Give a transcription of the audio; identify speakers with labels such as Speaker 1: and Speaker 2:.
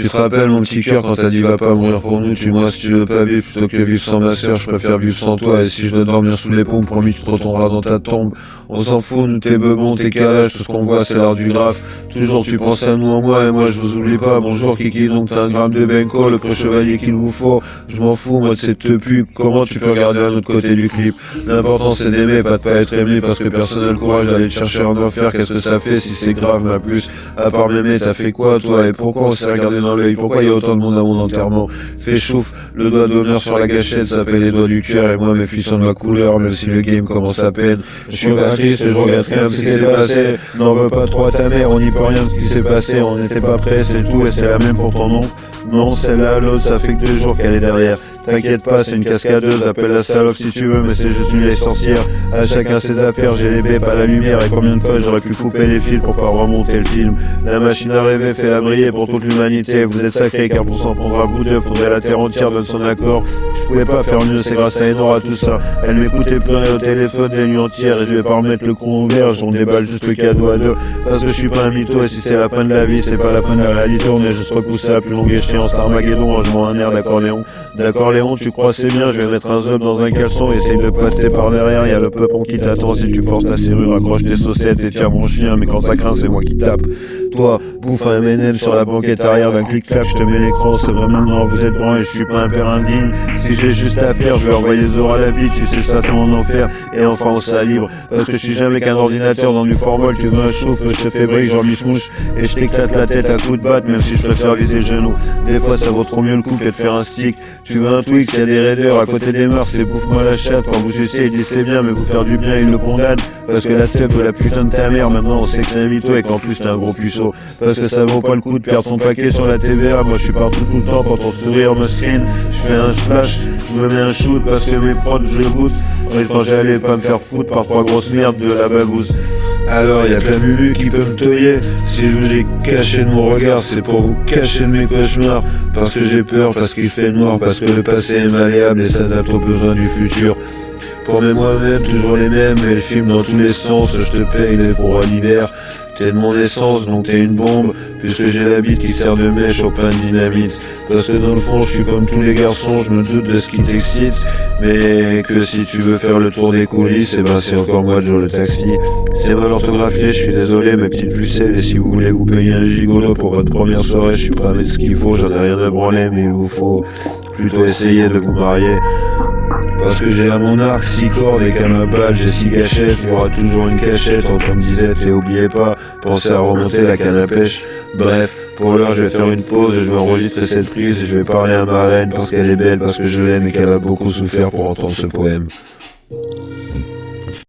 Speaker 1: Tu te rappelles mon petit cœur quand t'as dit va pas mourir pour nous, moi si tu veux pas vivre plutôt que vivre sans ma sœur, je préfère vivre sans toi, et si je dois dormir sous les pompes, promis tu te retourneras dans ta tombe. On s'en fout, nous tes bebons, tes calages, tout ce qu'on voit c'est l'art du graphe. Toujours tu penses à nous en moi et moi je vous oublie pas. Bonjour Kiki, donc t'as un gramme de benko, le pré-chevalier qu'il vous faut. Je m'en fous moi de cette tepu, comment tu peux regarder un autre côté du clip. L'important c'est d'aimer, pas de pas être aimé, parce que personne n'a le courage d'aller te chercher en enfer. Qu'est-ce que ça fait si c'est grave, ma plus. À part m'aimer, t'as fait quoi toi, et pourquoi on s'est regardé dans l'œil, pourquoi il y a autant de monde à mon enterrement. Fais chouf, le doigt d'honneur sur la gâchette s'appelle les doigts du cœur, et moi mes filles sont de ma couleur, même si le game commence à peine. Je suis pas triste, je regrette rien de ce qui s'est passé. N'en veux pas trop à ta mère, on n'y peut rien de ce qui s'est passé, on n'était pas prêts, c'est tout, et c'est la même pour ton oncle. Non, celle-là, l'autre, ça fait que 2 jours qu'elle est derrière. T'inquiète pas, c'est une cascadeuse, appelle la salope si tu veux, mais c'est juste une licencière. À chacun ses affaires, j'ai les bêtes à la lumière, et combien de fois j'aurais pu couper les fils pour pas remonter le film. La machine à rêver fait la briller pour toute l'humanité, vous êtes sacrés car pour s'en prendre à vous deux, faudrait la terre entière donne son accord. Je pouvais pas faire mieux, c'est grâce à Enora tout ça. Elle m'écoutait pleurer au téléphone des nuits entières, et je vais pas remettre le con ouvert, j'en déballe juste le cadeau à deux. Parce que je suis pas un mytho, et si c'est la fin de la vie, c'est pas la fin de la réalité, on est juste repoussé à plus longue échéance. Armageddon en jouant un air d'accordéon. D'accordéon, tu crois c'est bien, je vais mettre un zob dans un caleçon, essaye de passer par derrière, y a le peupon qui t'attend, si tu forces ta serrure, accroche tes saucettes et tire mon chien, mais quand ça craint, c'est moi qui tape. Toi, bouffe un M&M sur la banquette arrière d'un clic-clac, je te mets l'écran, c'est vraiment non, vous êtes grand et je suis pas un père indigne. Si j'ai juste à faire, je vais envoyer les oraux à la bite, tu sais ça, t'es mon enfer, et enfin on sera libre, parce que je suis jamais qu'un ordinateur dans du formol, tu veux un chauffe, je te fais brique, j'en mouche, et je t'éclate la tête à coups de batte, même si je préfère viser le genou. Des fois ça vaut trop mieux le coup que de faire un stick. Tu veux un Twix, y'a des raiders à côté des mœurs, c'est bouffe-moi la chatte, quand vous sucez, il dit c'est bien, mais vous faire du bien, il le condamne, parce que la teub de la putain de ta mère, maintenant on sait que c'est un mytho et qu'en plus t'es un gros puceau, parce que ça vaut pas le coup de perdre ton paquet sur la TVA, moi je suis partout tout le temps quand ton sourire me screen, je fais un splash, je me mets un shoot parce que mes prods je goûte, et quand j'allais pas me faire foutre par 3 grosses merdes de la babousse. Alors y'a que la Mulu qui peut me toyer, si je vous ai caché de mon regard, c'est pour vous cacher de mes cauchemars, parce que j'ai peur, parce qu'il fait noir, parce que le passé est malléable et s'adapte aux besoins du futur. Pour mes moi-même, toujours les mêmes, et le film dans tous les sens, je te paye les pour l'hiver. T'es de mon essence, donc t'es une bombe, puisque j'ai la bite qui sert de mèche au pain de dynamite. Parce que dans le fond, je suis comme tous les garçons, je me doute de ce qui t'excite, mais que si tu veux faire le tour des coulisses, et ben c'est encore moi Joe le taxi. C'est mal orthographié, je suis désolé, mes petites pucelles, et si vous voulez vous payer un gigolo pour votre première soirée, je suis prêt à mettre ce qu'il faut, j'en ai rien à branler, mais il vous faut plutôt essayer de vous marier. Parce que j'ai à mon arc 6 cordes et qu'à ma balle j'ai 6 gâchettes, il y aura toujours une cachette en temps de disette, et oubliez pas, pensez à remonter la canne à pêche. Bref, pour l'heure je vais faire une pause, je vais enregistrer cette prise et je vais parler à ma reine parce qu'elle est belle, parce que je l'aime et qu'elle a beaucoup souffert pour entendre ce poème.